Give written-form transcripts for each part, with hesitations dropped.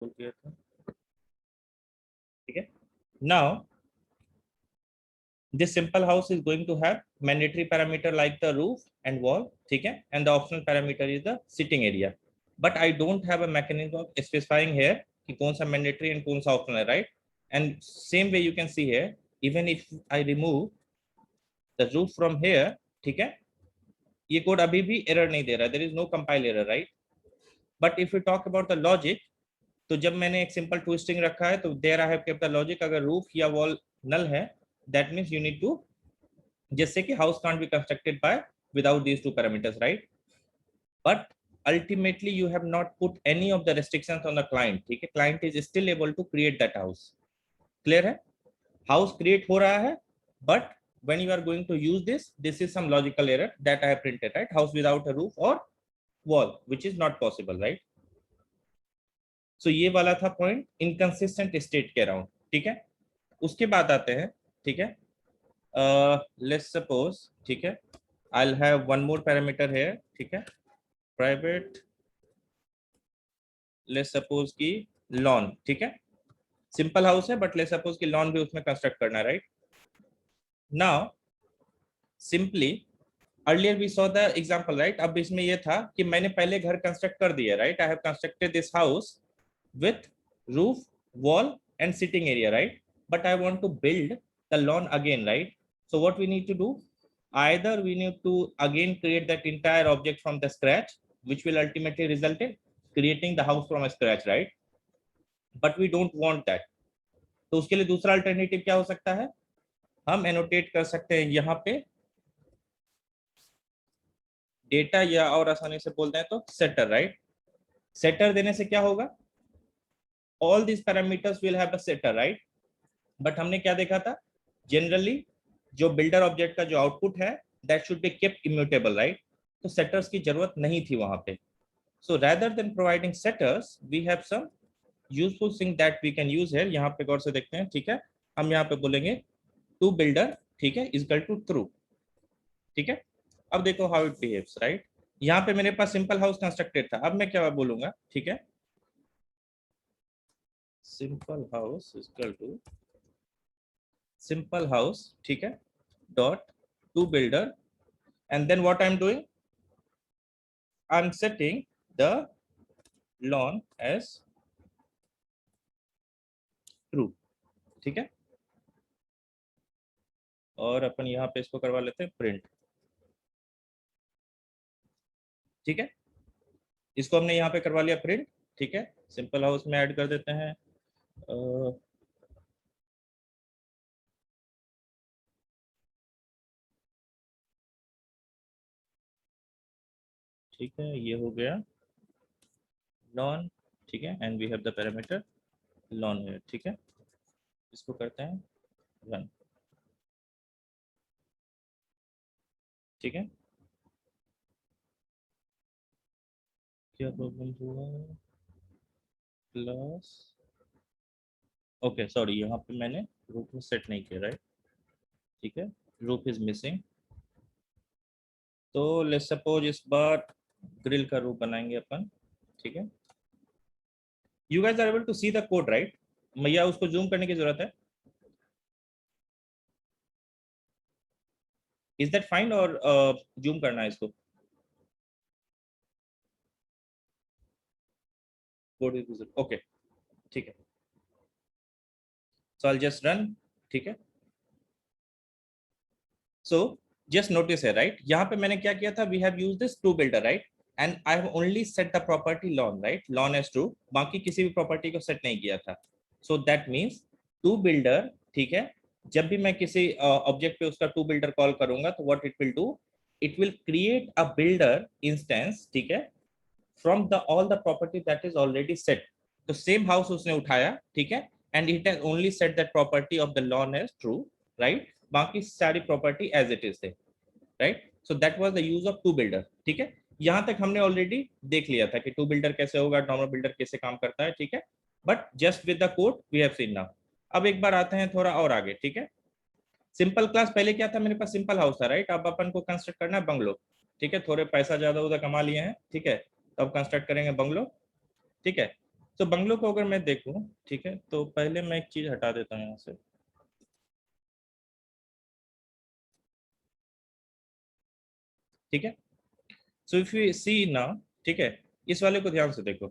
बोल दिया था, ठीक है। Now this simple house is going to have mandatory parameter like the roof and wall, ठीक है, and the optional parameter is the sitting area, but I don't have a mechanism of specifying here कि कौन सा mandatory and कौन सा optional है, right? And same way you can see here, even if I remove the roof from here, ठीक है, ये code अभी भी एरर नहीं दे रहा, there is no compile error, right? But if we talk about the logic, तो जब मैंने एक सिंपल ट्विस्टिंग रखा है तो there I have kept the logic, अगर रूफ या वॉल नल है that means you need to, जैसे कि house can't be constructed by without these two parameters, right? But ultimately you have not put any of the restrictions on the client, ठीक है, client is still able to create that house, clear है? House create हो रहा है, but when you are going to use this is some logical error that I have printed, right? House without a roof or wall, which is not possible, right? So ये वाला था point inconsistent state के around, ठीक है। उसके बाद आते हैं, ठीक है, लेट्स सपोज, ठीक है, I will have one more parameter है, ठीक है, प्राइवेट, लेट्स सपोज की लॉन, ठीक है, सिंपल हाउस है बट लेट्स सपोज की लॉन भी उसमें कंस्ट्रक्ट करना है, right? Now simply earlier we saw the example, right? अब इसमें ये था कि मैंने पहले घर कंस्ट्रक्ट कर दिया, right? I have constructed this house with roof, wall and sitting area, right? But I want to build the lawn again, right? So what we need to do, either we need to again create that entire object from the scratch, which will ultimately result in creating the house from scratch, right? But we don't want that. तो उसके लिए दूसरा alternative क्या हो सकता है, हम annotate कर सकते हैं यहाँ पे डेटा, या और आसानी से बोलते हैं तो सेटर, राइट? सेटर देने से क्या होगा, all these parameters will have a setter, right? But हमने क्या देखा था, जनरली जो बिल्डर ऑब्जेक्ट का जो आउटपुट है that should be kept immutable, right? तो सेटर्स की जरूरत नहीं थी वहां पे। So rather than providing setters we have some useful thing that we can use है। यहाँ पे गौर से देखते हैं, ठीक है, हम यहाँ पे बोलेंगे टू बिल्डर, ठीक है, इक्वल टू ट्रू, ठीक है। अब देखो हाउ इट बिहेव्स, राइट? यहाँ पे मेरे पास सिंपल हाउस कंस्ट्रक्टेड था, अब मैं क्या बोलूंगा, ठीक है, simple house equal to simple house, ठीक है, dot to builder, and then what I'm doing, I'm setting the lawn as true, ठीक है, और अपन यहाँ पे इसको करवा लेते हैं प्रिंट, ठीक है, इसको हमने यहाँ पे करवा लिया प्रिंट, ठीक है, सिंपल हाउस में ऐड कर देते हैं, ठीक है, ये हो गया लॉन, ठीक है, and we have the parameter lawn है, ठीक है, इसको करते हैं रन, ठीक है। क्या प्रॉब्लम हुआ, प्लस, ओके सॉरी, यहाँ पे मैंने रूप में सेट नहीं किया, राइट? ठीक है, रूप इज मिसिंग, तो लेट्स सपोज इस बार ग्रिल का रूप बनाएंगे अपन, ठीक है। You guys are able to see the code, right? मैया उसको जूम करने की जरूरत है, इज दैट फाइन, और जूम करना है इसको, कोड इज ओके, ठीक है, सो आई जस्ट रन, ठीक है। सो जस्ट नोटिस है, राइट, यहाँ पे मैंने क्या किया था, we have used this to builder, right, and I have only set the property lawn, right, lawn as true, बाकी किसी भी प्रॉपर्टी को सेट नहीं किया था। So that means to builder, ठीक है, जब भी मैं किसी ऑब्जेक्ट पे उसका टू बिल्डर कॉल करूंगा तो what it will do, it will create a builder instance, ठीक है, from the all the property that is already set. तो सेम हाउस उसने उठाया, ठीक है, and it has only set that property of the lawn as true, right, बाकी सारी property as it is थे, right? So that was the use of to builder, ठीक है। यहां तक हमने ऑलरेडी देख लिया था कि टू बिल्डर कैसे होगा, नॉर्मल बिल्डर कैसे काम करता है, ठीक है, but just with the code we have seen now. अब एक बार आते हैं थोड़ा और आगे, ठीक है। सिंपल क्लास पहले क्या था, मेरे पास सिंपल हाउस था, राइट? अब अपन को कंस्ट्रक्ट करना है बंगलो, ठीक है, थोड़े पैसा ज्यादा उधर कमा लिए हैं, ठीक है, तो अब कंस्ट्रक्ट करेंगे बंगलो, ठीक है। तो बंगलो को अगर मैं देखूं, ठीक है, तो पहले मैं एक चीज हटा देता हूँ यहाँ से। ठीक है, so if you see now, ठीक है, इस वाले को ध्यान से देखो,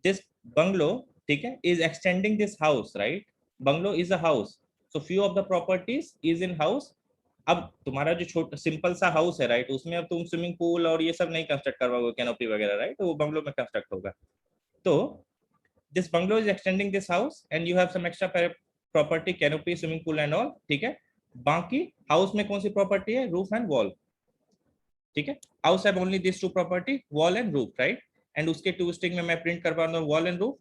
दिस बंगलो, ठीक है, is extending this house, right? Bungalow is a house, so few of the properties is in house. अब तुम्हारा जो छोटा सिंपल सा हाउस है, राइट, उसमें अब तुम स्विमिंग पूल और ये सब नहीं कंस्ट्रक्ट करवाओगे, कैनोपी वगैरह, राइट, तो वो बंगलो में कंस्ट्रक्ट होगा। तो this bungalow is extending this house and you have some extra property, canopy, swimming pool and all, ठीक है। बाकी हाउस में कौन सी प्रॉपर्टी है? रूफ एंड वॉल, ठीक है। House have only this two property, wall and roof, right. And उसके टू स्ट्रिंग में मैं प्रिंट करवा रहा हूँ wall and roof,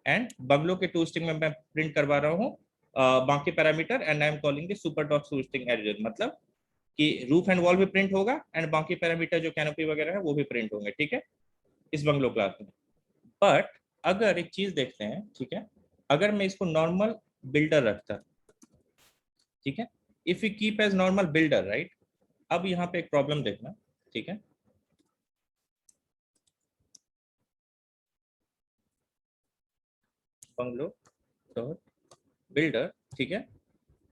and bungalow के टू स्ट्रिंग में मैं प्रिंट करवा रहा हूँ बाकी parameter, and I am calling this super dot to string editor, मतलब कि रूफ एंड वॉल भी प्रिंट होगा एंड बाकी पैरामीटर जो कैनोपी वगैरह है वो भी प्रिंट होंगे, ठीक है, इस बंगलो क्लास में। बट अगर एक चीज देखते हैं, ठीक है, अगर मैं इसको नॉर्मल बिल्डर रखता, ठीक है, if you keep as normal builder, right, अब यहाँ पे एक प्रॉब्लम देखना, ठीक है, बंगलो डॉट बिल्डर, ठीक है।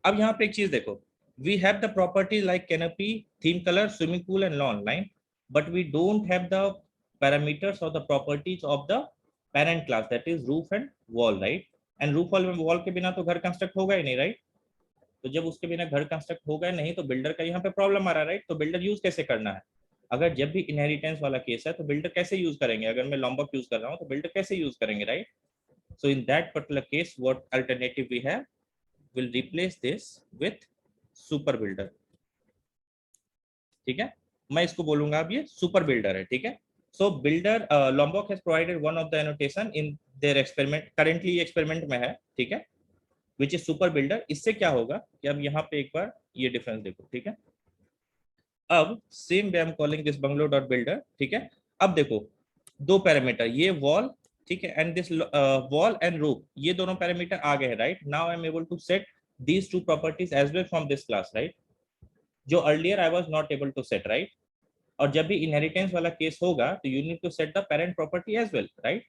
अब यहाँ पे एक चीज देखो, we have the property like canopy, theme colour, swimming pool and lawn line, but we don't have the parameters और the properties of the parent class, that is roof and wall, right. And roof wall wall के बिना तो घर construct होगा ही नहीं, right. तो जब उसके बिना घर कंस्ट्रक्ट होगा नहीं तो बिल्डर का यहाँ पे प्रॉब्लम आ रहा है, राइट। तो बिल्डर यूज कैसे करना है? अगर जब भी इनहेरिटेंस वाला केस है तो बिल्डर कैसे यूज करेंगे? अगर मैं लॉम्बॉक यूज कर रहा हूँ तो बिल्डर कैसे यूज करेंगे, right. So in that particular case what alternative we have, will replace this with super builder, ठीक है। मैं इसको बोलूंगा अब ये सुपर बिल्डर है, ठीक है। So builder Lombok has provided one of the annotation in their experiment, currently experiment में है, ठीक है, विच इज सुपर बिल्डर। इससे क्या होगा कि अब यहाँ पे एक बार ये डिफरेंस देखो, ठीक है। अब same way I am calling this bungalow dot builder, ठीक है। अब देखो दो पैरामीटर, ये वॉल, ठीक है, and this wall and roof, ये दोनों पैरामीटर आ गए हैं, right. Now I am able to set these two properties as well from this class, right, जो earlier I was not able to set, right. और जब भी इनहेरिटेंस वाला केस होगा तो you need to set the parent property as well, right.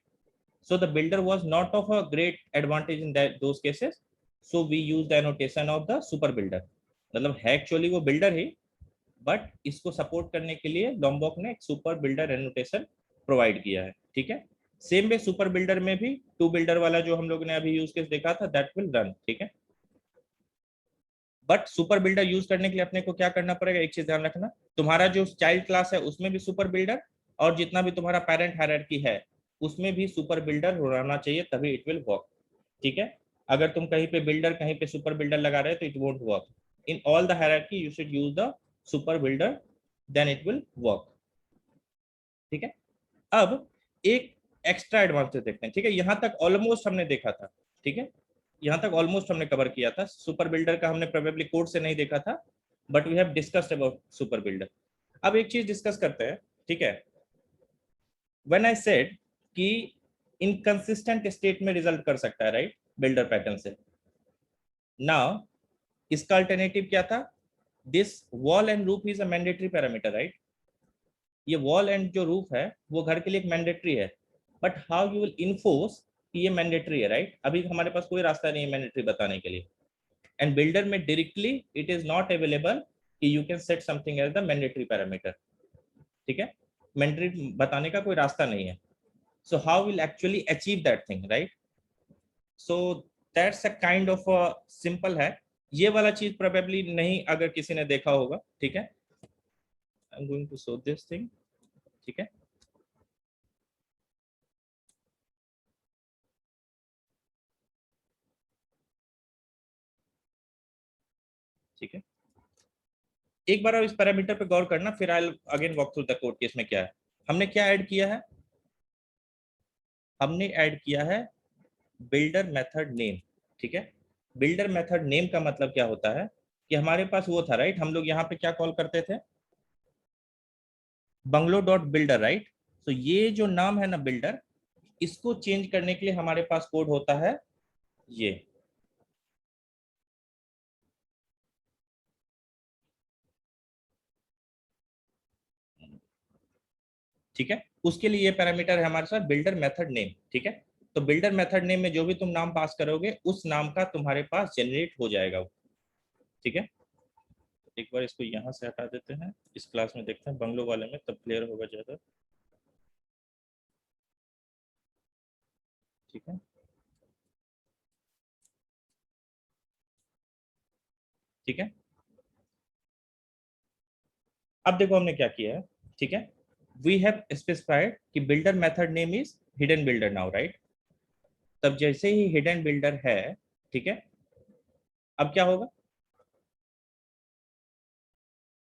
So the builder was not of a great advantage in that those cases, so we use the annotation of the super builder, मतलब है actually वो builder ही, but इसको support करने के लिए लॉम्बॉक ने एक सुपर बिल्डर एनोटेशन प्रोवाइड किया है, ठीक है। सेम वे सुपर बिल्डर में भी टू बिल्डर वाला जो हम लोग ने अभी यूज केस देखा था दैट विल रन, ठीक है। बट सुपर बिल्डर यूज करने के लिए अपने को क्या करना पड़ेगा, एक चीज ध्यान रखना, तुम्हारा जो चाइल्ड क्लास है उसमें भी सुपर बिल्डर, और जितना भी तुम्हारा पेरेंट हायरार्की है उसमें भी सुपर बिल्डर होना चाहिए, तभी इट विल वर्क, ठीक है। अगर तुम कहीं पे बिल्डर कहीं पे सुपर बिल्डर लगा रहे हो तो it won't work. In all the hierarchy you should use the super builder, then it will work, ठीक है। अब एक एक्स्ट्रा एडवांटेज देखते हैं, ठीक है। यहाँ तक ऑलमोस्ट हमने देखा था, ठीक है, यहाँ तक ऑलमोस्ट हमने कवर किया था। सुपर बिल्डर का हमने प्रोबेबली कोड से नहीं देखा था, but we have discussed about super builder. अब एक चीज डिस्कस करते हैं, ठीक है। व्हेन आई सेड कि इनकंसिस्टेंट स्टेट में रिजल्ट कर सकता है, राइट, बिल्डर पैटर्न से। नाउ इसका अल्टरनेटिव क्या था? This wall and roof is a mandatory parameter, right. ये वॉल एंड जो रूफ है वो घर के लिए एक मैंडेटरी है, but how you will enforce कि ये मैंडेटरी है, राइट। अभी हमारे पास कोई रास्ता नहीं है मैंडेटरी बताने के लिए, एंड बिल्डर में directly it is not available कि you can set something as the mandatory parameter, ठीक है। मैंडेटरी बताने का कोई रास्ता नहीं है, so how will actually achieve that thing, right. So that's a kind of simple है। ये वाला चीज प्रोबेबली नहीं अगर किसी ने देखा होगा, ठीक है। I am going to show this thing, ठीक है, ठीक है। एक बार और इस पैरामीटर पे गौर करना, फिर I again walk through the code case में क्या है। हमने क्या ऐड किया है? हमने ऐड किया है बिल्डर मेथड नेम, ठीक है। बिल्डर मेथड नेम का मतलब क्या होता है कि हमारे पास वो था, राइट, हम लोग यहाँ पे क्या कॉल करते थे? Bungalow dot builder, right. तो ये जो नाम है ना बिल्डर, इसको चेंज करने के लिए हमारे पास कोड होता है ये, ठीक है। उसके लिए ये पैरामीटर है हमारे साथ बिल्डर मेथड नेम, ठीक है। तो बिल्डर मेथड नेम में जो भी तुम नाम पास करोगे उस नाम का तुम्हारे पास जनरेट हो जाएगा, ठीक है। एक बार इसको यहाँ से हटा देते हैं, इस क्लास में देखते हैं बंगलो वाले में, तब क्लियर होगा ज्यादा, ठीक है। ठीक है, अब देखो हमने क्या किया है, ठीक है। वी हैव स्पेसिफाइड कि builder method name is hidden builder now, right. तब जैसे ही हिडन बिल्डर है, ठीक है, अब क्या होगा,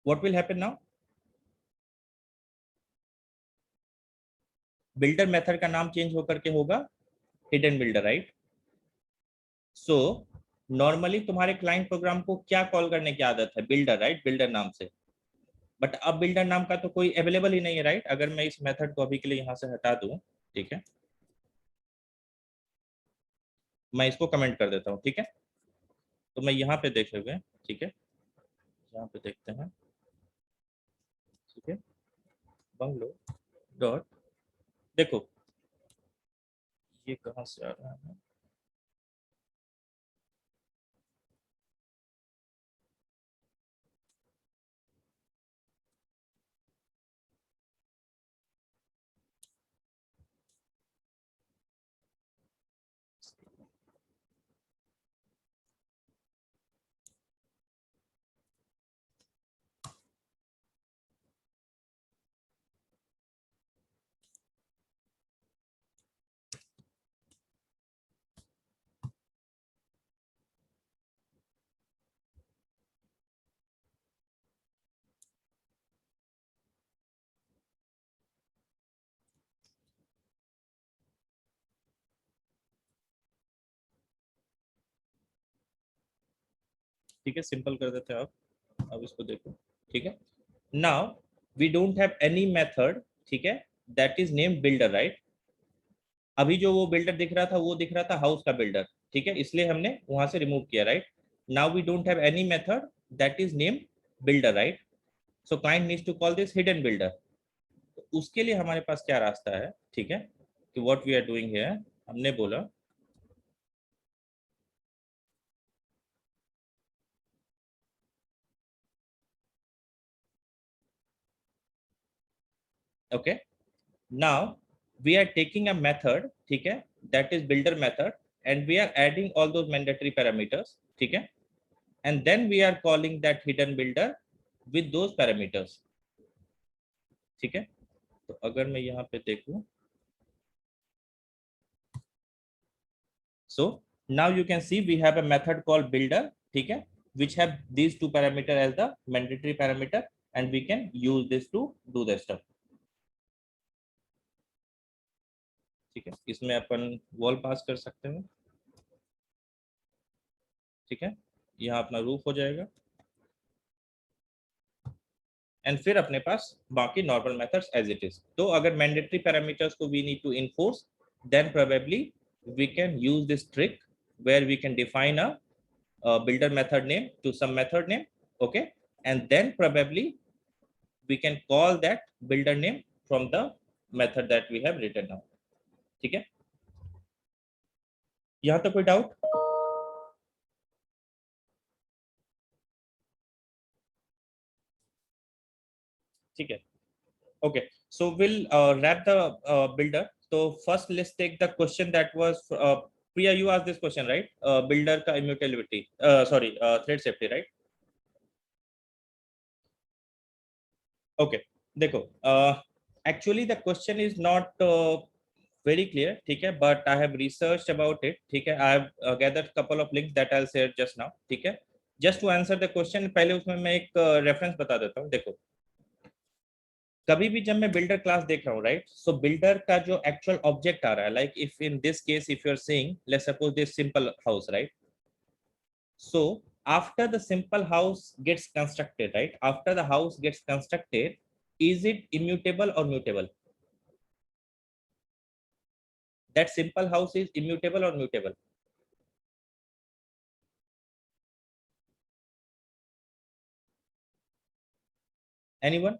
what will happen now, builder method का नाम चेंज होकर के होगा hidden builder, right. So normally तुम्हारे क्लाइंट प्रोग्राम को क्या कॉल करने की आदत है, बिल्डर, राइट, बिल्डर नाम से। बट अब बिल्डर नाम का तो कोई अवेलेबल ही नहीं है, राइट। अगर मैं इस मेथड को अभी के लिए यहाँ से हटा दूं, ठीक है, मैं इसको कमेंट कर देता हूँ, ठीक है। तो मैं यहाँ पे देखेंगे, ठीक है, यहाँ पे देखते हैं, ठीक है, बंगलो डॉट, देखो ये कहाँ से आ रहा है, ठीक है, सिंपल कर देते हैं आप, अब इसको देखो, ठीक है। Now we don't have any method, ठीक है, that is name builder, right. अभी जो वो बिल्डर दिख रहा था वो दिख रहा था हाउस का बिल्डर, ठीक है, इसलिए हमने वहां से रिमूव किया, right. Now we don't have any method that is name builder, right. So client needs to call this hidden builder. तो उसके लिए हमारे पास क्या रास्ता है, ठीक है, कि what we are doing here, हमने बोला, okay, now we are taking a method, ठीक है, that is builder method, and we are adding all those mandatory parameters, ठीक है, and then we are calling that hidden builder with those parameters, ठीक है। तो अगर मैं यहाँ पे देखूं, so now you can see we have a method called builder, ठीक है, which have these two parameter as the mandatory parameter, and we can use this to do the stuff, ठीक है। इसमें अपन वॉल पास कर सकते हैं, ठीक है, यहाँ अपना रूफ हो जाएगा, एंड फिर अपने पास बाकी normal methods as it is. तो अगर मैंडेटरी पैरामीटर्स को we need to enforce, then probably we can use this trick where we can define a builder method name to some method name, okay, and then probably we can call that builder name from the method that we have written now, ठीक है। यहाँ तो कोई doubt, ठीक है, okay, so we'll wrap the builder. So first let's take the question that was Priya, you asked this question, right? Builder ka immutability, sorry, thread safety, right? Okay, देखो, actually the question is not very clear, ठीक है, but I have researched about it, ठीक है, I have gathered couple of links that I'll share just now, ठीक है। just to answer the question, पहले उसमें मैं एक रेफरेंस बता देता हूँ, देखो, कभी भी जब मैं बिल्डर क्लास देख रहा हूँ, राइट, सो बिल्डर का जो एक्चुअल ऑब्जेक्ट आ रहा है, like if in this case if you are saying let's suppose this simple house, right, so after the simple house gets constructed, right, after the house gets constructed, is it immutable or mutable? That simple house is immutable or mutable? Anyone?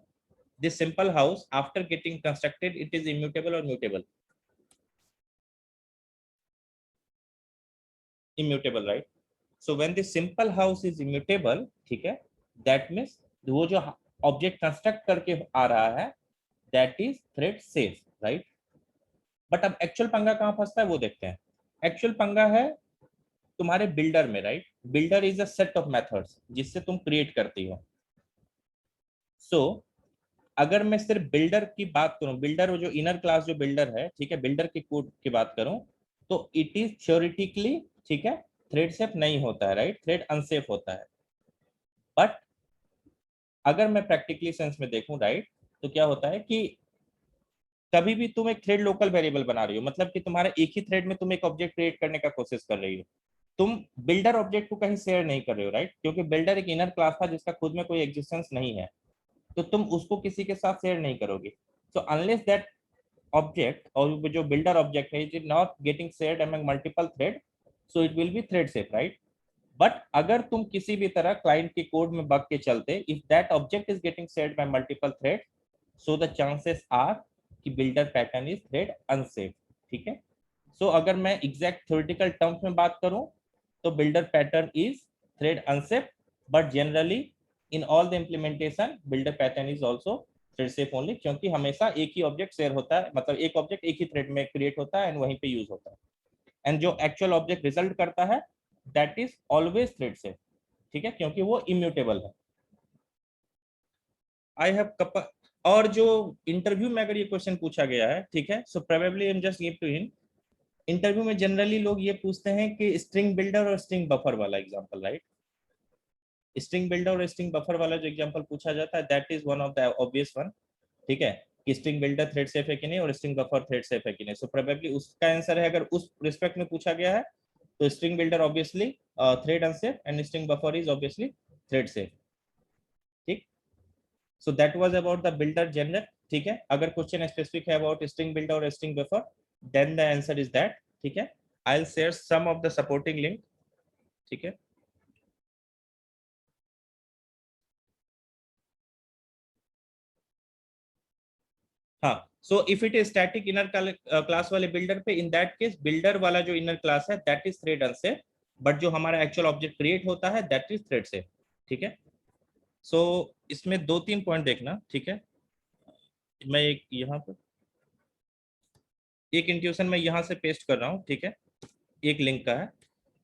this simple house after getting constructed, it is immutable or mutable? Immutable, right? So when the simple house is immutable, ठीक है, that means वो जो object construct करके आ रहा है that is thread safe, right? But अब actual पंगा कहाँ फंसता है वो देखते हैं. एक्चुअल पंगा है तुम्हारे बिल्डर में, right? Builder is a set of methods जिससे तुम क्रिएट करती हो. सो अगर मैं सिर्फ बिल्डर की बात करूं, बिल्डर जो इनर क्लास जो बिल्डर है, ठीक है, बिल्डर के कोड की बात करूं, तो इट इज थ्योरेटिकली, ठीक है, थ्रेड सेफ नहीं होता है, राइट? थ्रेड अनसेफ होता है. बट अगर मैं प्रैक्टिकली सेंस में देखूं, राइट, तो क्या होता है कि कभी भी तुम एक थ्रेड लोकल वेरिएबल बना रही हो, मतलब कि तुम्हारे एक ही थ्रेड में तुम एक ऑब्जेक्ट क्रिएट करने का कोशिश कर रही हो, तुम बिल्डर ऑब्जेक्ट को कहीं शेयर नहीं कर रहे हो, राइट? क्योंकि बिल्डर एक इनर क्लास था जिसका खुद में कोई एग्जिस्टेंस नहीं है, तो तुम उसको किसी के साथ शेयर नहीं करोगे. सो अनलेस दैट ऑब्जेक्ट और जो बिल्डर ऑब्जेक्ट है it is not getting shared among multiple thread, so it will be thread safe, right? But अगर तुम किसी भी तरह क्लाइंट के कोड में बग के चलते, if that object is getting shared by multiple thread, so the chances are कि builder pattern is thread unsafe. ठीक है. सो अगर मैं एग्जैक्ट थ्योरेटिकल टर्म्स में बात करूं तो builder pattern is thread unsafe, but generally in all the implementation builder pattern is also thread safe only, क्योंकि हमेशा एक ही ऑब्जेक्ट शेयर होता है, मतलब एक ऑब्जेक्ट एक ही थ्रेड में क्रिएट होता है एंड वहीं पे यूज होता है, एंड जो एक्चुअल ऑब्जेक्ट रिजल्ट करता है that is always thread safe. ठीक है, क्योंकि वो इम्यूटेबल है. आई हैव और जो इंटरव्यू में अगर ये क्वेश्चन पूछा गया है, ठीक है, so probably I am just give to hint. Interview में जनरली लोग ये पूछते हैं कि स्ट्रिंग बिल्डर और स्ट्रिंग बफर वाला एग्जांपल, राइट? स्ट्रिंग बिल्डर और स्ट्रिंग बफर वाला जो एग्जांपल पूछा जाता है that is one of the obvious one. ठीक है, कि स्ट्रिंग बिल्डर थ्रेड सेफ है कि नहीं और स्ट्रिंग बफर थ्रेड सेफ है कि नहीं. सो प्रोबेबली उसका आंसर है, अगर उस रिस्पेक्ट में पूछा गया है तो string builder obviously thread unsafe and string buffer is obviously thread safe. ठीक. So that was about the builder general. ठीक है, अगर क्वेश्चन स्पेसिफिक है अबाउट स्ट्रिंग बिल्डर और string buffer then the answer is that. ठीक है, I will share some of the supporting link. ठीक है. हाँ, so if it is static inner class वाले बिल्डर पे, इन दैट केस बिल्डर वाला जो इनर क्लास है that is thread unsafe, but जो हमारा एक्चुअल ऑब्जेक्ट क्रिएट होता है दैट इज थ्रेड सेफ. ठीक है. सो इसमें दो तीन पॉइंट देखना. ठीक है, मैं एक यहाँ पर एक इंट्यूशन में यहाँ से पेस्ट कर रहा हूँ. ठीक है, एक लिंक का है,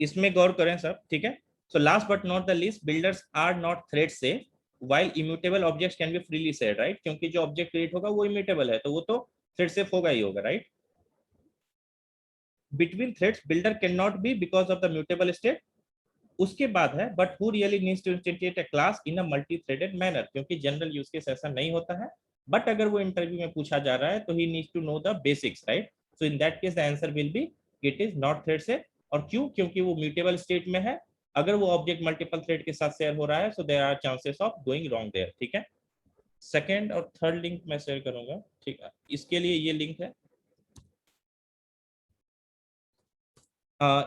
इसमें गौर करें सब. ठीक है. So last but not the least, builders are not thread safe while immutable objects can be freely shared, right? क्योंकि जो ऑब्जेक्ट क्रिएट होगा वो इम्यूटेबल है तो वो तो थ्रेड सेफ होगा ही होगा, right? Between threads builder can not be because of the mutable state. उसके बाद है but who really needs to instantiate a class in a multi threaded manner, क्योंकि जनरल यूज केस ऐसा नहीं होता है, बट अगर वो इंटरव्यू में पूछा जा रहा है तो he needs to know the basics, right? So in that case the answer will be it is not thread safe. और क्यों? क्योंकि वो म्यूटेबल स्टेट में है. अगर वो ऑब्जेक्ट मल्टीपल थ्रेड के साथ शेयर हो रहा है so there are chances of going wrong there. ठीक है. सेकेंड और थर्ड लिंक मैं शेयर करूंगा. ठीक है, इसके लिए ये लिंक है.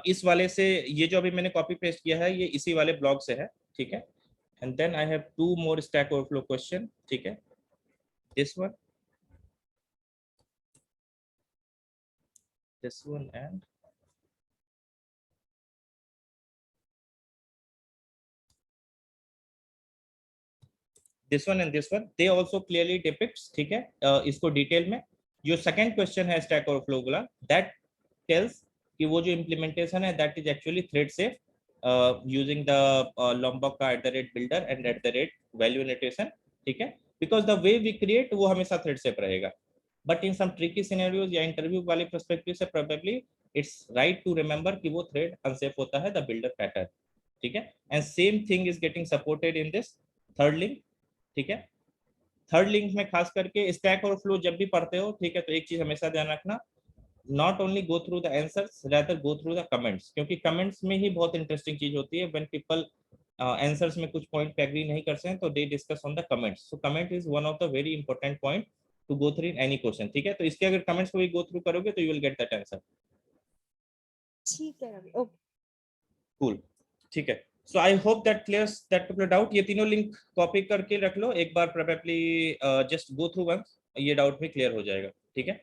इस वाले से, ये जो अभी मैंने कॉपी पेस्ट किया है ये इसी वाले ब्लॉग से है. ठीक है. And then I have two more stack overflow question. ठीक है, this one and this one they also clearly depicts. ठीक है, इसको डिटेल में जो सेकंड क्वेश्चन है स्टैक ओवरफ्लो वाला दैट टेल्स कि वो जो इम्प्लीमेंटेशन है that is actually thread safe using the lombok का @builder and @value annotation. ठीक है, because the way we create वो हमेशा थ्रेड सेफ रहेगा. But in some tricky scenarios या इंटरव्यू वाले पर्सपेक्टिव से probably it's right to remember कि वो थ्रेड अनसेफ होता है द बिल्डर पैटर्न. ठीक है, and same thing is getting supported in this third link. ठीक है, थर्ड लिंक में खास करके स्टैक और फ्लो जब भी पढ़ते हो, ठीक है, तो एक चीज हमेशा ध्यान रखना, not only go through the answers rather go through the comments, क्योंकि कमेंट्स में ही बहुत इंटरेस्टिंग चीज होती है. व्हेन पीपल आंसर्स में कुछ पॉइंट पे एग्री नहीं करते हैं तो they discuss on the comments. So comment is one of the very important point to go through in any question. ठीक है, तो इसके अगर कमेंट्स को भी गो थ्रू करोगे तो you will get that answer. ठीक है रवि. Okay, cool. ठीक है, so I hope that clears that particular doubt. ये तीनों लिंक कॉपी करके रख लो एक बार, probably just go through once, ये डाउट भी क्लियर हो जाएगा, ठीक है।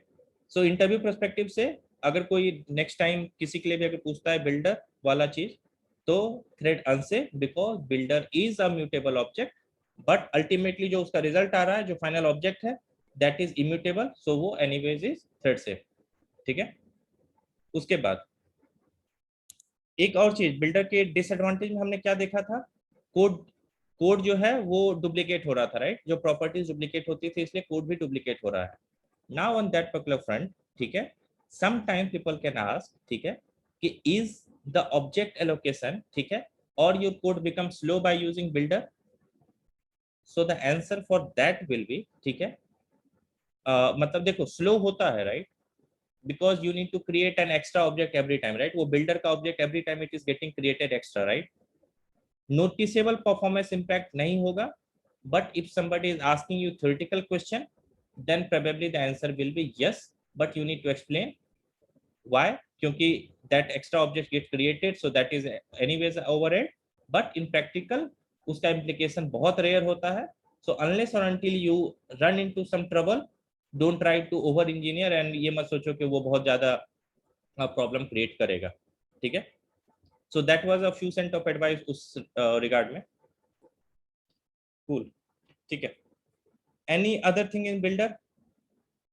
सो इंटरव्यू पर्सपेक्टिव से अगर कोई नेक्स्ट टाइम किसी के लिए भी अगर पूछता है बिल्डर वाला चीज, तो thread unsafe because builder is a mutable object, but ultimately जो उसका रिजल्ट आ रहा है, जो फाइनल ऑब्जेक्ट है, दैट इज इम्यूटेबल, सो वो एनीवेज इज थ्रेड सेफ, ठीक है। उसके बाद एक और चीज, बिल्डर के डिसएडवांटेज में हमने क्या देखा था, कोड कोड जो है वो डुप्लीकेट हो रहा था, राइट। जो प्रॉपर्टीज डुप्लीकेट होती थी, इसलिए कोड भी डुप्लीकेट हो रहा है। Now on that particular front, ठीक है, समटाइम पीपल कैन आस्क, ठीक है, कि इज द ऑब्जेक्ट एलोकेशन, ठीक है, और your code become slow by using builder. So the answer for that will be, ठीक है, मतलब देखो स्लो होता है, right, because you need to create an extra object every time, right? वो builder का object every time it is getting created extra, right? Noticeable performance impact नहीं होगा, but if somebody is asking you theoretical question, then probably the answer will be yes, but you need to explain why, क्योंकि that extra object get created, so that is anyways overhead, but in practical उसका implication बहुत rare होता है। So unless or until you run into some trouble, don't try to over engineer, and ये मत सोचो कि वो बहुत ज्यादा प्रॉब्लम क्रिएट करेगा, ठीक है। So that was a few cent of advice उस रिगार्ड में। कूल, ठीक है। Any other thing in builder?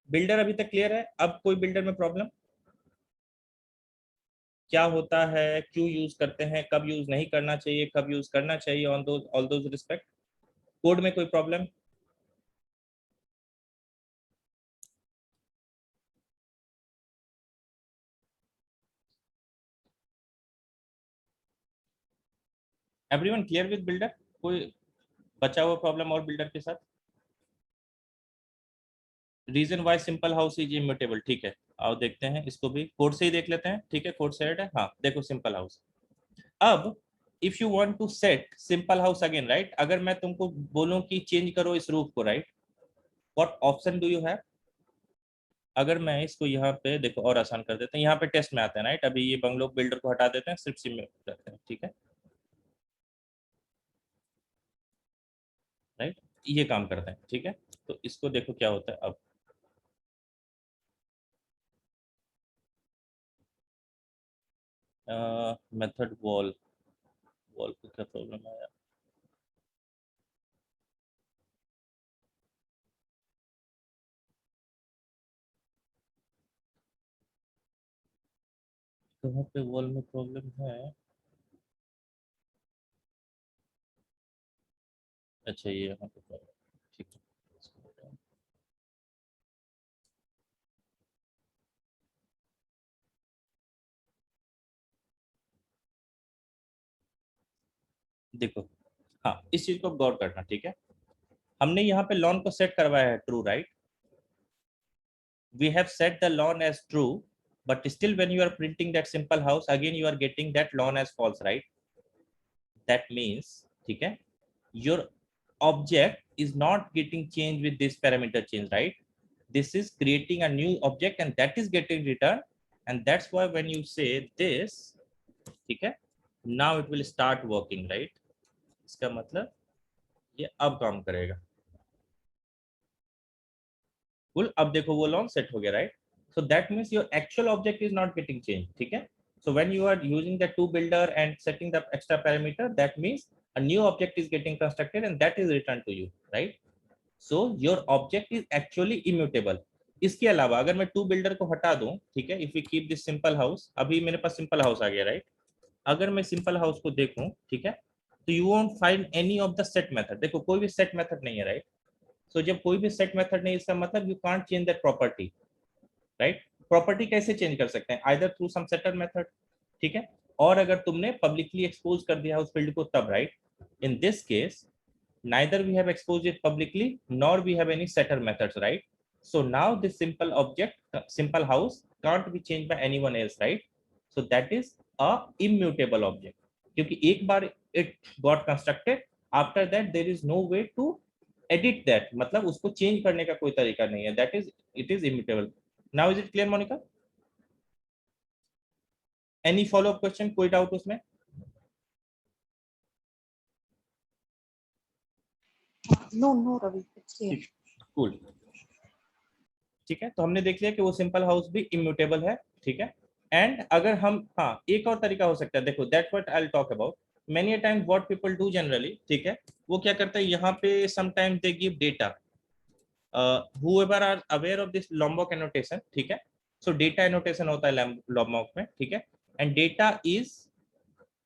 Builder अभी तक क्लियर है? अब कोई बिल्डर में प्रॉब्लम? क्या होता है, क्यों यूज करते हैं, कब यूज नहीं करना चाहिए, कब यूज करना चाहिए, on those all those respect. Code में कोई problem? Everyone clear with builder? कोई बचा हुआ प्रॉब्लम और बिल्डर के साथ? Reason why simple house is immutable, ठीक है। आओ देखते हैं इसको भी, कोड से ही देख लेते हैं, ठीक है। कोड से है, हाँ देखो सिंपल हाउस। अब if you want to set simple house again, right, अगर मैं तुमको बोलूं कि चेंज करो इस रूफ को, right, what option do you have? अगर मैं इसको यहाँ पे देखो और आसान कर देते हैं, यहाँ पे टेस्ट में आते हैं, राइट। अभी ये बंगलो बिल्डर को हटा देते हैं, सिर्फ सिम में रहते हैं, ठीक है, राइट। ये काम करते हैं, ठीक है। तो इसको देखो क्या होता है अब। मेथड वॉल, वॉल को क्या प्रॉब्लम आया? कहाँ पे वॉल में प्रॉब्लम है? अच्छा ये यहाँ पे प्रॉब्लम, ठीक है। इसको हटाओ। देखो, हाँ इस चीज को गौर करना, ठीक है। हमने यहाँ पे लॉन को सेट करवाया है true, right. We have set the lawn as true, but still when you are printing that simple house, again you are getting that lawn as false, right? That means, ठीक है, your object is not getting changed with this parameter change, right? This is creating a new object and that is getting returned, and that's why when you say this, ठीक है, now it will start working, right? इसका मतलब ये अब काम करेगा। Cool, अब देखो वो लॉन सेट हो गया, right. So that means your actual object is not getting changed, ठीक है। So when you are using the to builder and setting the extra parameter, that means a new object is getting constructed and that is returned to you, right? So your object is actually immutable. इसके अलावा अगर मैं to builder को हटा दूं, ठीक है, if we keep this simple house, अभी मेरे पास सिंपल हाउस आ गया, राइट। अगर मैं सिंपल हाउस को देखूं, ठीक है, तो you won't find any of the set method. देखो कोई भी सेट मेथड नहीं है, राइट। सो जब कोई भी सेट मेथड नहीं, इसका मतलब you can't change that property, right. Property कैसे चेंज कर सकते हैं? Either through some setter method, ठीक है, और अगर तुमने पब्लिकली एक्सपोज कर दिया उस फील्ड को तब, right. In this case neither we have exposed it publicly nor we have any setter methods, right? So now this simple object, simple house can't be changed by anyone else, right? So that is a immutable object, क्योंकि एक बार it got constructed, after that there is no way to edit that, मतलब उसको change करने का कोई तरीका नहीं है, that is it is immutable. Now is it clear, Monica? Any follow up question, कोई डाउट उसमें? No, Ravi, it's clear. Cool, ठीक है। तो हमने देख लिया कि वो सिंपल हाउस भी इम्यूटेबल है, ठीक है। एंड अगर हम, हाँ एक और तरीका हो सकता है, देखो that what I will talk about. Many a time what people do generally, ठीक है, वो क्या करते हैं, यहाँ पे sometimes they give data, whoever are aware of this Lombok annotation, ठीक है। सो डेटा एनोटेशन होता है Lombok में, ठीक है। एंड डेटा इज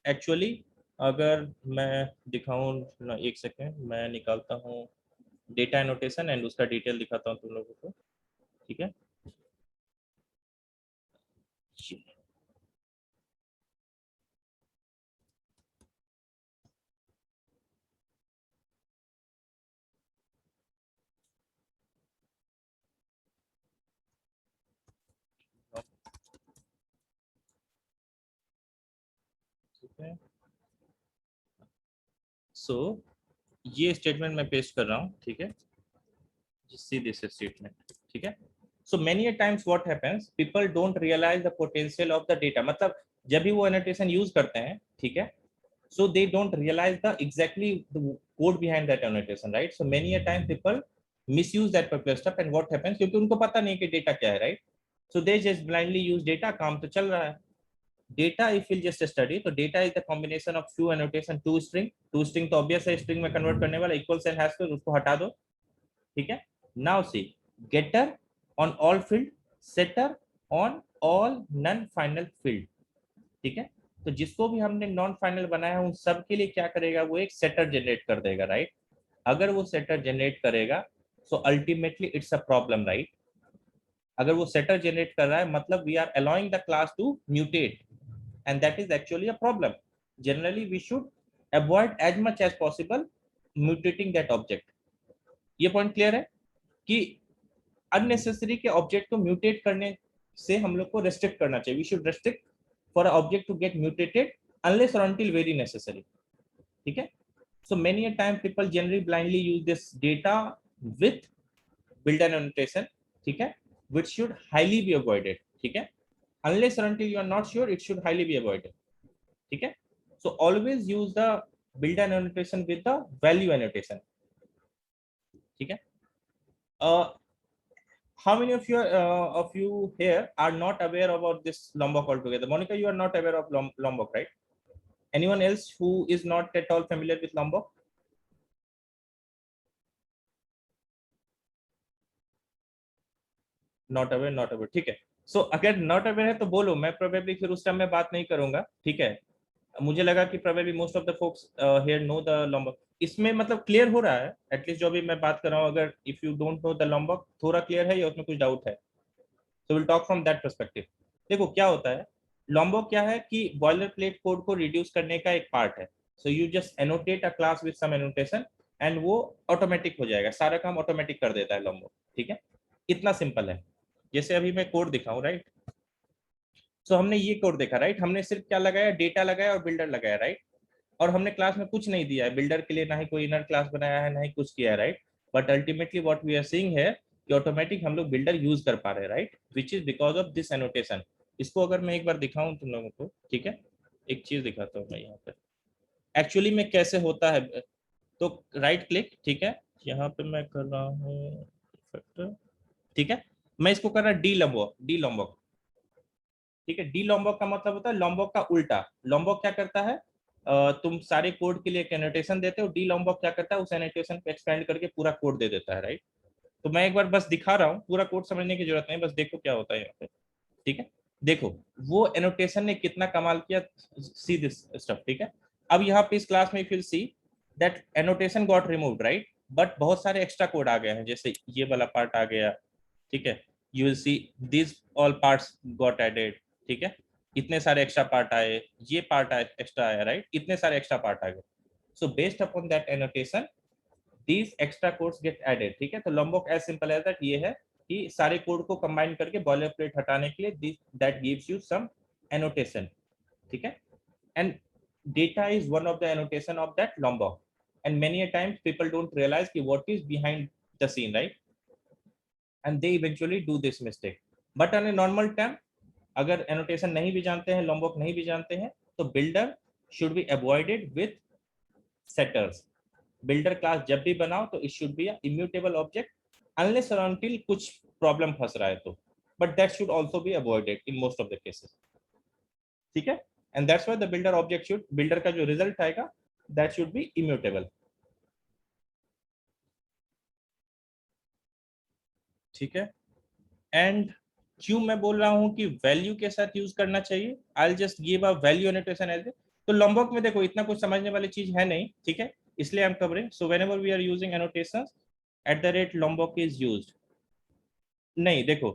एक्चुअली, अगर मैं दिखाऊं ना, एक सेकेंड मैं निकालता हूँ डेटा एनोटेशन एंड उसका डिटेल दिखाता हूँ तुम लोगों को, ठीक है। सो ये स्टेटमेंट मैं पेस्ट कर रहा हूँ, ठीक है। सी दिस स्टेटमेंट, ठीक है। So many a times what happens, people don't realize the potential of the data, मतलब जब भी वो एनोटेशन यूज करते हैं, ठीक है, so they don't realize the exactly the code behind that annotation, right? So many a time people misuse that particular stuff, and what happens, क्योंकि उनको पता नहीं कि डेटा क्या है, right? So they just blindly use data, काम तो चल रहा है। Data if we'll just study, तो data is the combination of few annotation, two string तो obvious है, string में convert करने वाला, equals and has to, उसको हटा दो, ठीक है। Now see, getter on all field, setter on all non final field, ठीक है। तो जिसको भी हमने नॉन फाइनल बनाया है उन सब के लिए क्या करेगा, वो एक सेटर जनरेट कर देगा, राइट। अगर वो सेटर जनरेट करेगा so ultimately it's a problem, right. अगर वो सेटर जनरेट कर रहा है मतलब we are allowing the class to mutate, and that is actually a problem. Generally we should avoid as much as possible mutating that object. ये point clear है कि unnecessary के ऑब्जेक्ट को म्यूटेट करने से हम लोग को रेस्ट्रिक्ट करना चाहिए। We should restrict for an object to get mutated unless or until very necessary, ठीक है। So many a time people generally blindly use this data with built-in annotation, ठीक है, which should highly be avoided, ठीक है। Unless or until you are not sure, it should highly be avoided, ठीक है। So always use the built-in annotation with the value annotation, ठीक है। How many of you here are not aware about this Lombok altogether? Monica, you are not aware of Lombok, right? Anyone else who is not at all familiar with Lombok? Not aware, ठीक है। So अगर not aware है तो बोलो, मैं probably फिर उस time में बात नहीं करूंगा, ठीक है। मुझे लगा कि probably most of the folks here know the Lombok। इसमें मतलब क्लियर हो रहा है, एटलीस्ट जो भी मैं बात कर रहा हूँ, अगर if you don't know the Lombok थोड़ा क्लियर है या उसमें कुछ डाउट है? So we'll talk from that perspective। देखो क्या होता है, Lombok क्या है कि बॉयलर प्लेट कोड को रिड्यूस करने का एक पार्ट है। So you just annotate a class with some annotation and वो ऑटोमेटिक हो जाएगा, सारा काम ऑटोमेटिक कर देता है Lombok, ठीक है। इतना सिंपल है। जैसे अभी मैं कोड दिखाऊं, राइट। सो हमने ये कोड देखा, राइट। हमने सिर्फ क्या लगाया, डेटा लगाया और बिल्डर लगाया, राइट। और हमने क्लास में कुछ नहीं दिया है बिल्डर के लिए, ना ही कोई इनर क्लास बनाया है, ना ही कुछ किया है, राइट। But ultimately what we are seeing है कि ऑटोमेटिक हम लोग बिल्डर यूज कर पा रहे हैं, right, which is because of this annotation. इसको अगर मैं एक बार दिखाऊं तुम लोगों को, ठीक है, एक चीज दिखाता हूँ मैं यहाँ पे एक्चुअली में कैसे होता है। तो राइट क्लिक, ठीक है, यहाँ पे मैं कर रहा हूँ, ठीक है, मैं इसको कर रहा डी लॉम्बॉक, डी लॉम्बॉक, ठीक है। डी लॉम्बॉक का मतलब होता है लॉम्बॉक का उल्टा। लॉम्बॉक क्या करता है, तुम सारे कोड के लिए एक एनोटेशन देते हो, डी लॉम्बॉक क्या करता है, उस एनोटेशन को एक्सपेंड करके पूरा कोड दे देता है, राइट। तो मैं एक बार बस दिखा रहा हूँ, पूरा कोड समझने की जरूरत नहीं, बस देखो क्या होता है यहाँ पे, ठीक है। देखो वो एनोटेशन ने कितना कमाल किया, सी दिस स्टफ, ठीक है। अब यहाँ पे इस क्लास में if you see that annotation got removed, right, but बहुत सारे एक्स्ट्रा कोड आ गए हैं, जैसे ये वाला पार्ट आ गया, ठीक है। You will see this all parts got added, ठीक है। इतने सारे एक्स्ट्रा पार्ट आए, ये पार्ट एक्स्ट्रा आया, राइट, इतने सारे एक्स्ट्रा पार्ट आ गए। So based upon that annotation these extra codes get added, ठीक है। तो Lombok as simple as that ये है कि सारे कोड को कंबाइन करके बॉयलर प्लेट हटाने के लिए that gives you some annotation, ठीक है। and data is one of the annotation of that Lombok, and many a times people don't realize कि what is behind the scene, right, and they eventually do this mistake। but on a normal time अगर annotation नहीं भी जानते हैं, Lombok नहीं भी जानते हैं, तो builder should be avoided with setters, builder class जब भी बनाओ तो it should be a immutable object unless और अनटिल कुछ प्रॉब्लम फंस रहा है तो, but that should also be avoided in most of the cases, ठीक है। And that's why the builder object should, builder का जो रिजल्ट आएगा दैट शुड बी इम्यूटेबल, ठीक है। एंड क्यों मैं बोल रहा हूं कि वैल्यू के साथ यूज करना चाहिए, I will just give a value annotation as a, तो लॉम्बॉक में देखो इतना कुछ समझने वाली चीज है नहीं, ठीक है, इसलिए I am covering. So whenever we are using annotations at the rate Lombok is used, नहीं देखो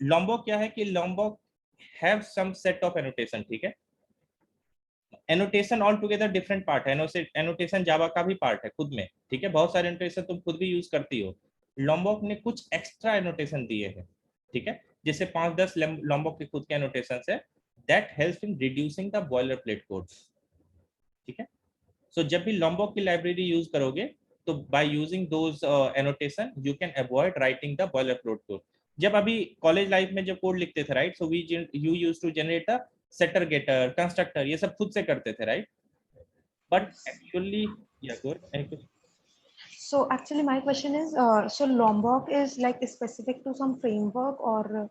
लॉम्बॉक क्या है कि Lombok have some set of annotation, ठीक है। Annotation all together different part है, एनोटेशन जावा का भी पार्ट है खुद में, ठीक है, बहुत सारे एनोटेशन तुम खुद भी यूज करती हो। लॉम्बॉक ने कुछ एक्स्ट्रा एनोटेशन दिए हैं, ठीक है, जैसे 5-10 लॉम्बॉक के खुद के एनोटेशन है, that helps in reducing the boiler plate codes, ठीक है। सो जब भी लॉम्बॉक की लाइब्रेरी यूज करोगे तो by using those annotation you can avoid writing the boiler plate code. जब अभी कॉलेज लाइफ में जब कोड लिखते थे, right, so we you use to generate a setter getter constructor, ये सब खुद से करते थे, right, but actually, yeah, good. Any question? So actually my question is, so Lombok is like specific to some framework or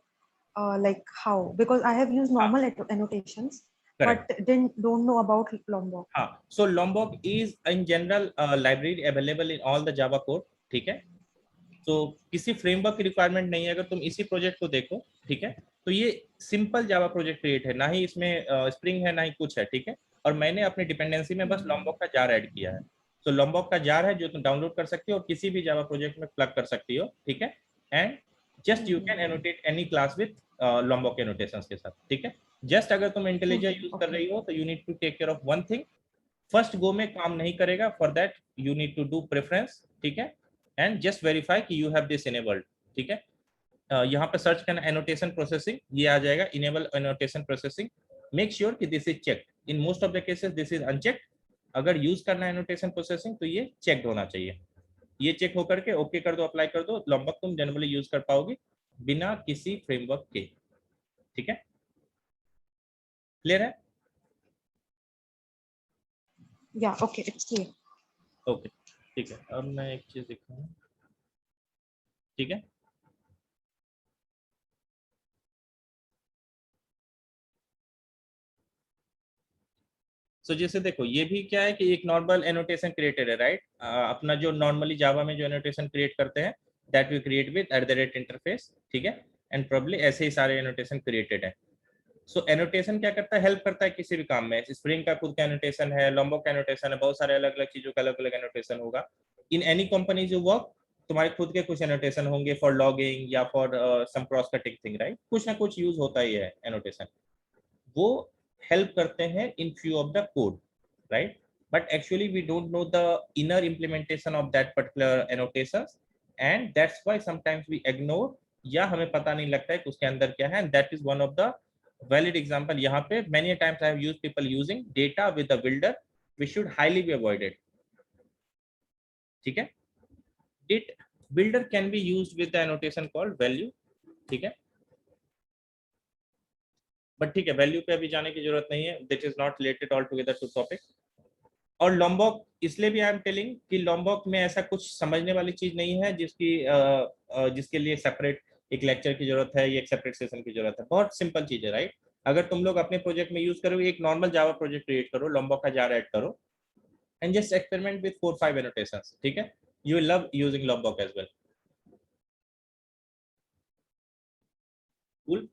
like how? Because I have used हाँ, normal annotations, but correct. don't know about Lombok. हाँ, so Lombok is in general library available in all the Java code, ठीक है। तो किसी framework की requirement नहीं है, अगर तुम इसी प्रोजेक्ट को देखो, ठीक है, तो ये सिंपल जावा प्रोजेक्ट क्रिएट है, ना ही इसमें स्प्रिंग है ना ही कुछ है, ठीक है। और मैंने अपनी डिपेंडेंसी में बस लॉम्बॉक का जार ऐड किया है, तो लॉम्बॉक का जार है जो तुम डाउनलोड कर सकती हो और किसी भी जावा प्रोजेक्ट में प्लग कर सकती हो, ठीक है। And just you can annotate any class with लॉम्बॉक annotations के साथ, ठीक है। जस्ट अगर तुम इंटेलिजा यूज कर रही हो तो you need to take care of one thing, first go में काम नहीं करेगा, for that you need to do preference, ठीक है, एंड जस्ट वेरीफाई कि यू हैव दिस इनेबल्ड, ठीक है। यहाँ पे सर्च करना एनोटेशन प्रोसेसिंग, ये आ जाएगा enable annotation processing, make sure कि this is checked, in most of the cases this is unchecked, अगर यूज करना है एनोटेशन प्रोसेसिंग तो ये चेक्ड होना चाहिए, ये चेक होकर के ओके कर दो, अप्लाई कर दो, लॉम्बॉक तुम जनरली यूज कर पाओगे बिना किसी फ्रेमवर्क के, ठीक है, क्लियर है? Yeah, okay, it's clear. Okay, ठीक है, अब मैं एक चीज दिखाऊं, ठीक है। सो जैसे देखो ये भी क्या है कि एक नॉर्मल एनोटेशन क्रिएटेड है, राइट, अपना जो नॉर्मली जावा में जो एनोटेशन क्रिएट करते हैं that we create with @ interface, ठीक है, एंड प्रोबब्ली ऐसे ही सारे एनोटेशन क्रिएटेड है। सो एनोटेशन क्या करता है, हेल्प करता है किसी भी काम में, स्प्रिंग का खुद का एनोटेशन है, लॉम्बॉक का एनोटेशन है, बहुत सारे अलग अलग चीजों का अलग अलग एनोटेशन होगा। इन एनी कंपनी जो वर्क तुम्हारे खुद के कुछ एनोटेशन होंगे फॉर लॉगिंग या for some cross cutting thing, right, कुछ ना कुछ यूज होता ही है एनोटेशन, वो हेल्प करते हैं in few of the code, right, but actually we don't know the inner implementation of that particular annotations, and that's why sometimes we ignore या हमें पता नहीं लगता है कि उसके अंदर क्या है, and that is one of the valid example। यहाँ पे many times I have used people using data with the builder, which should highly be avoided, ठीक है। It builder can be used with the annotation called value, ठीक है, but ठीक है, value पे अभी जाने की जरूरत नहीं है, that is not related all together to topic. और लॉम्बॉक इसलिए भी आई एम टेलिंग कि लॉम्बॉक में ऐसा कुछ समझने वाली चीज नहीं है जिसकी जिसके लिए सेपरेट एक लेक्चर की जरूरत है या एक सेपरेट सेशन की जरूरत है, बहुत सिंपल चीज है, राइट। अगर तुम लोग अपने प्रोजेक्ट में यूज करोगे, एक नॉर्मल जावा प्रोजेक्ट क्रिएट करो, लॉम्बॉक का जार ऐड करो and just experiment with 4-5 annotations, ठीक है, you will love using Lombok as well. Cool,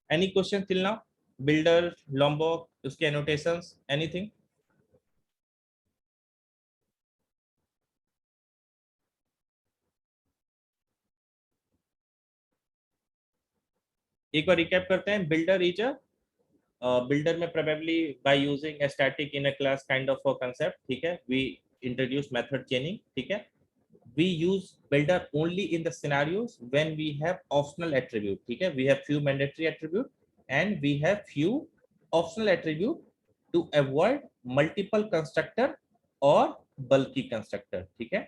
any question till now, builder, Lombok, उसके एनोटेशंस, एनीथिंग? एक बार रिकैप करते हैं, बिल्डर इज अ builder में probably by using a static in a class kind of a concept, ठीक है, we introduce method chaining, ठीक है, we use builder only in the scenarios when we have optional attribute, ठीक है, we have few mandatory attribute and we have few optional attribute to avoid multiple constructor or bulky constructor, ठीक है।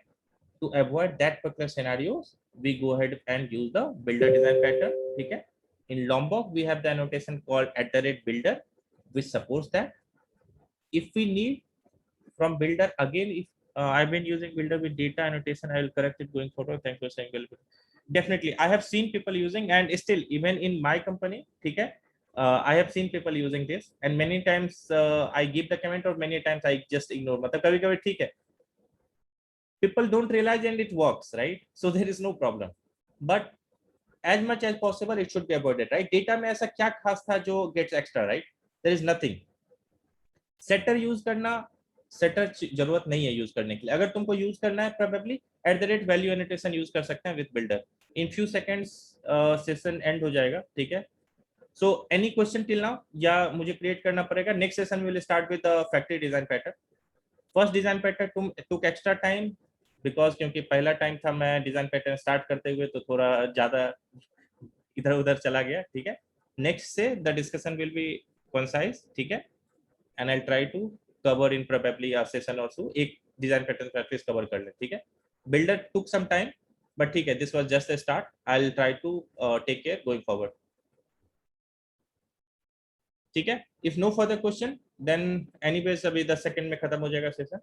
To avoid that particular scenarios we go ahead and use the builder design pattern, ठीक है। In Lombok we have the annotation called @builder which supports that if we need from builder again, if I've been using builder with data annotation. I will correct it going forward. Thanks for saying well. Definitely, I have seen people using, and still even in my company, okay, I have seen people using this, and many times I give the comment, or many times I just ignore. मतलब कभी-कभी ठीक है. People don't realize and it works, right? So there is no problem. But as much as possible, it should be avoided, right? Data में ऐसा क्या खास था जो gets extra, right? There is nothing. Setter use करना, setter जरूरत नहीं है use करने के लिए. अगर तुमको use करना है, probably @value annotation use कर सकते हैं with builder. In few seconds session end हो जाएगा, ठीक है? So any question till now? या मुझे create करना पड़ेगा? Next session we will start with the factory design pattern. First design pattern took extra time because क्योंकि पहला टाइम था मैं डिजाइन पैटर्न स्टार्ट करते हुए, तो थोड़ा ज्यादा इधर उधर चला गया, ठीक है? नेक्स्ट से the discussion will be concise, ठीक है? And I try to cover in probably a session और सो एक डिजाइन पैटर्न प्रैक्टिस कवर कर ले, ठीक है? Builder took some time, but ठीक है, this was just a start. I will try to take care going forward, ठीक है? If no further question then anyways अभी 10 सेकंड में खत्म हो जाएगा सेशन.